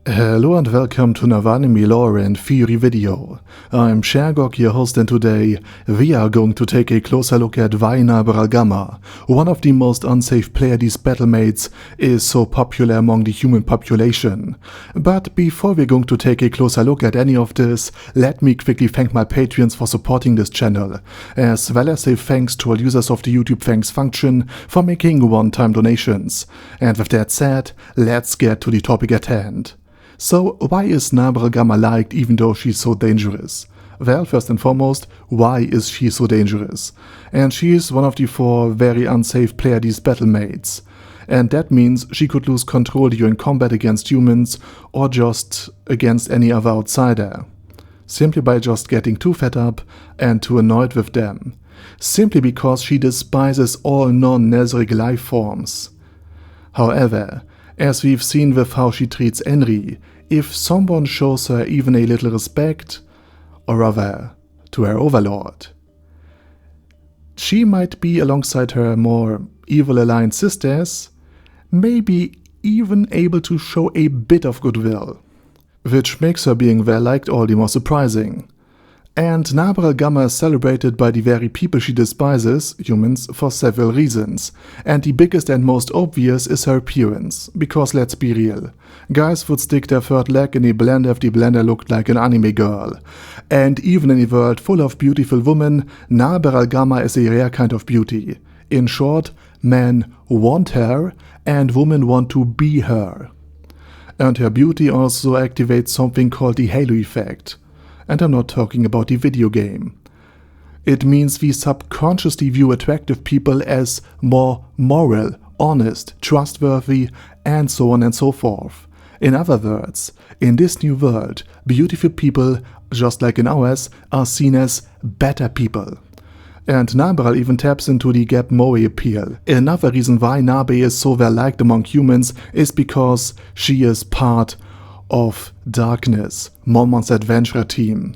Hello and welcome to another anime lore and theory video. I'm Shergok, your host, and today we are going to take a closer look at why Narberal, one of the most unsafe player-these battlemates, is so popular among the human population. But before we're going to take a closer look at any of this, let me quickly thank my Patreons for supporting this channel, as well as say thanks to all users of the YouTube thanks function for making one-time donations. And with that said, let's get to the topic at hand. So, why is Narberal liked even though she's so dangerous? Well, first and foremost, why is she so dangerous? And she is one of the 4 very unsafe player-these battlemates. And that means she could lose control during combat against humans or just against any other outsider. Simply by just getting too fed up and too annoyed with them. Simply because she despises all non-Nazaric life forms. However, as we've seen with how she treats Enri, if someone shows her even a little respect, or rather, to her Overlord, she might be alongside her more evil-aligned sisters, maybe even able to show a bit of goodwill, which makes her being well-liked all the more surprising. And Narberal is celebrated by the very people she despises, humans, for several reasons. And the biggest and most obvious is her appearance, because let's be real. Guys would stick their third leg in a blender if the blender looked like an anime girl. And even in a world full of beautiful women, Narberal is a rare kind of beauty. In short, men want her, and women want to be her. And her beauty also activates something called the halo effect. And I'm not talking about the video game. It means we subconsciously view attractive people as more moral, honest, trustworthy, and so on and so forth. In other words, in this new world, beautiful people, just like in ours, are seen as better people. And Narberal even taps into the Gap Moe appeal. Another reason why Narbe is so well liked among humans is because she is part of Darkness, Momon's adventurer team.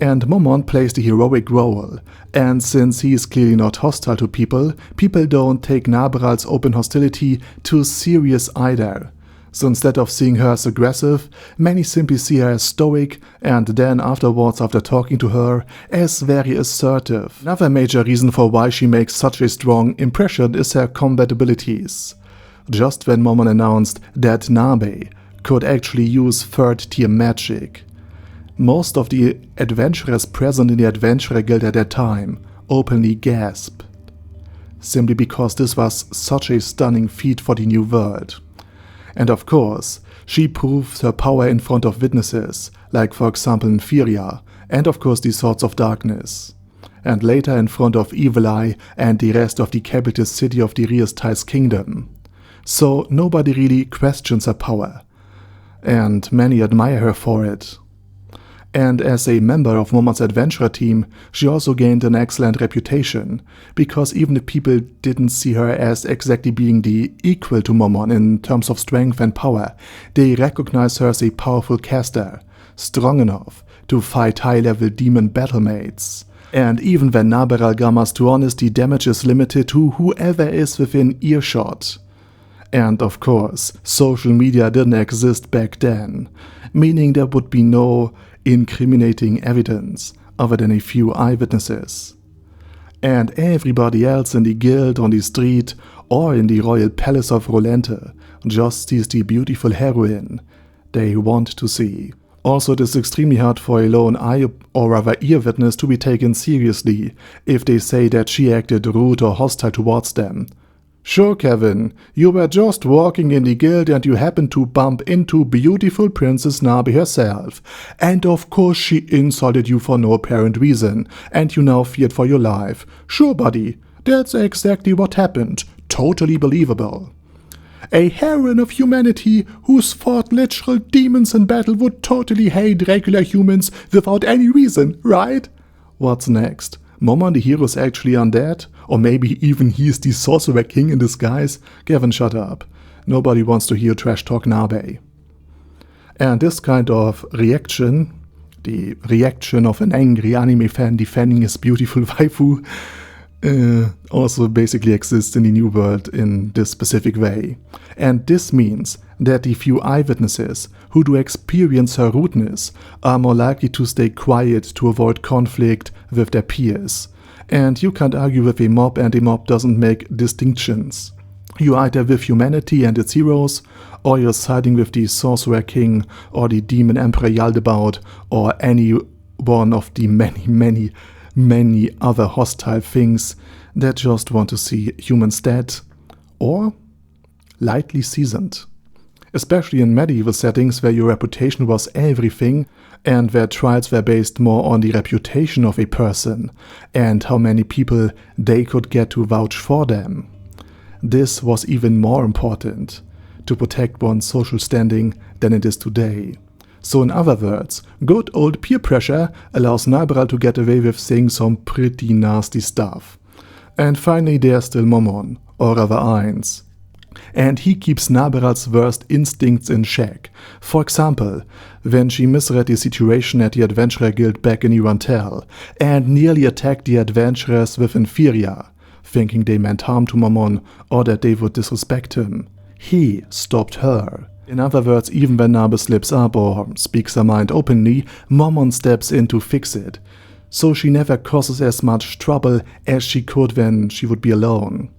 And Momon plays the heroic role, and since he is clearly not hostile to people, people don't take Narberal's open hostility too serious either. So instead of seeing her as aggressive, many simply see her as stoic, and then afterwards, after talking to her, as very assertive. Another major reason for why she makes such a strong impression is her combat abilities. Just when Momon announced that Narbe could actually use 3rd tier magic, most of the adventurers present in the Adventurer Guild at that time openly gasped, simply because this was such a stunning feat for the new world. And of course, she proved her power in front of witnesses, like for example Inferior, and of course the Swords of Darkness, and later in front of Evil Eye and the rest of the capital city of the Riastais kingdom. So nobody really questions her power, and many admire her for it. And as a member of Momon's adventurer team, she also gained an excellent reputation, because even if people didn't see her as exactly being the equal to Momon in terms of strength and power, they recognize her as a powerful caster, strong enough to fight high-level demon battlemates. And even when Narberal to honesty, damage is limited to whoever is within earshot. And of course, social media didn't exist back then, meaning there would be no incriminating evidence other than a few eyewitnesses. And everybody else in the guild, on the street, or in the royal palace of Rolente just sees the beautiful heroine they want to see. Also, it is extremely hard for a lone eye or rather ear witness to be taken seriously if they say that she acted rude or hostile towards them. Sure, Kevin, you were just walking in the guild and you happened to bump into beautiful Princess Narbe herself. And of course she insulted you for no apparent reason, and you now feared for your life. Sure, buddy, that's exactly what happened. Totally believable. A heroine of humanity who's fought literal demons in battle would totally hate regular humans without any reason, right? What's next? Momon the hero is actually undead? Or maybe even he's the sorcerer king in disguise? Gavin, shut up. Nobody wants to hear trash talk Narbe. And this kind of reaction, the reaction of an angry anime fan defending his beautiful waifu, also basically exists in the New World in this specific way. And this means that the few eyewitnesses who do experience her rudeness are more likely to stay quiet to avoid conflict with their peers. And you can't argue with a mob, and a mob doesn't make distinctions. You're either with humanity and its heroes, or you're siding with the Sorcerer King or the Demon Emperor Yaldabaoth, or any one of the many other hostile things that just want to see humans dead or lightly seasoned. Especially in medieval settings where your reputation was everything and where trials were based more on the reputation of a person and how many people they could get to vouch for them. This was even more important to protect one's social standing than it is today. So in other words, good old peer pressure allows Narberal to get away with saying some pretty nasty stuff. And finally there's still Momon, or rather Eins. And he keeps Narberal's worst instincts in check. For example, when she misread the situation at the Adventurer Guild back in Irantel and nearly attacked the adventurers with Inferior, thinking they meant harm to Momon or that they would disrespect him. He stopped her. In other words, even when Narbe slips up or speaks her mind openly, Momon steps in to fix it. So she never causes as much trouble as she could when she would be alone.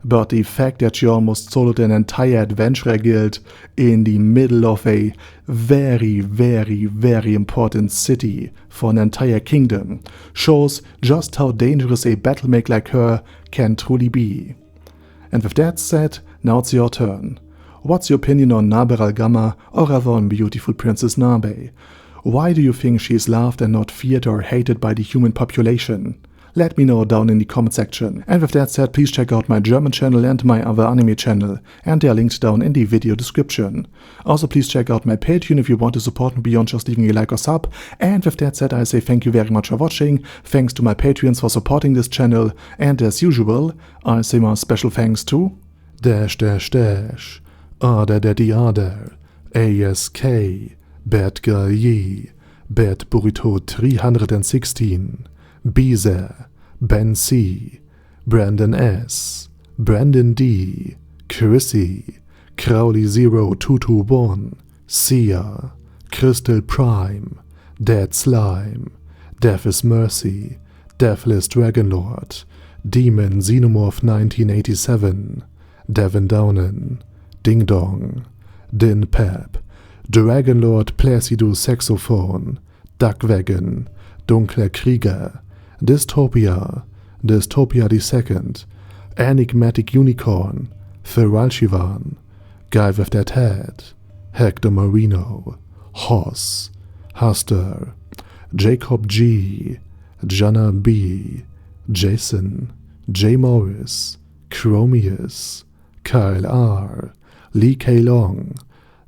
But the fact that she almost soloed an entire adventurer guild in the middle of a very important city for an entire kingdom shows just how dangerous a battlemate like her can truly be. And with that said, now it's your turn. What's your opinion on Narberal Gamma, or rather on beautiful Princess Narbe? Why do you think she is loved and not feared or hated by the human population? Let me know down in the comment section. And with that said, please check out my German channel and my other anime channel, and they are linked down in the video description. Also please check out my Patreon if you want to support me beyond just leaving a like or sub. And with that said, I say thank you very much for watching, thanks to my Patreons for supporting this channel, and as usual, I say my special thanks to Ada Daddy Ada, ASK, Bad Guy Yee, Bad Burrito 316, Beezer, Ben C, Brandon S, Brandon D, Chrissy, Crowley 0221, Sia, Crystal Prime, Dead Slime, Death is Mercy, Deathless Dragonlord, Demon Xenomorph 1987, Devin Downen, Ding Dong, Din Pep, Dragonlord Placidus Saxophone, Duckwagon, Dunkler Krieger, Dystopia, Dystopia II, Enigmatic Unicorn, Feralchivan, Guy with That Head, Hector Marino, Hoss, Huster, Jacob G, Jana B, Jason, J. Morris, Chromius, Kyle R, Lee K. Long,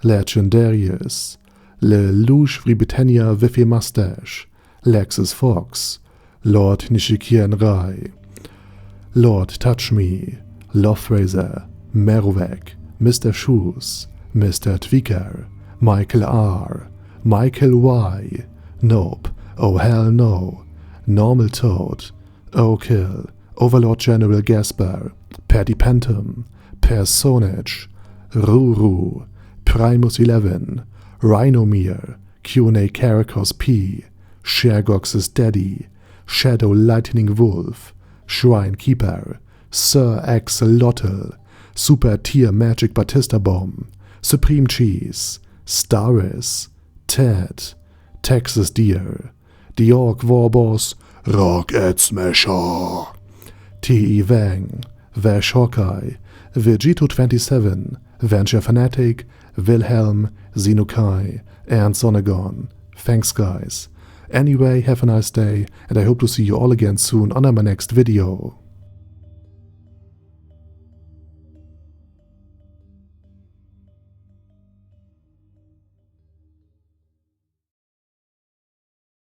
Legendarius, Le Louche Britannia with a Mustache, Lexus Fox, Lord Nishikian Rai, Lord Touch Me, Loverazor, Merowek, Mr. Shoes, Mr. Tweaker, Michael R, Michael Y, Nope, Oh Hell No, Normal Toad, O'Kill, Overlord General Gasper, Paddy Pentum, Personage, Ruru, Primus 11, Rhinomere, Q&A Caracos P, Shergox's Daddy, Shadow Lightning Wolf, Shrine Keeper, Sir Axolotl, Super Tier Magic Batista Bomb, Supreme Cheese, Staris, Ted, Texas Deer, The Orc Warboss, Rocket Smasher, T.E. Wang, Vash Hawkeye, Vegito27, Venture Fanatic, Wilhelm, Xenokai, and Sonagon. Thanks guys. Anyway, have a nice day, and I hope to see you all again soon on my next video.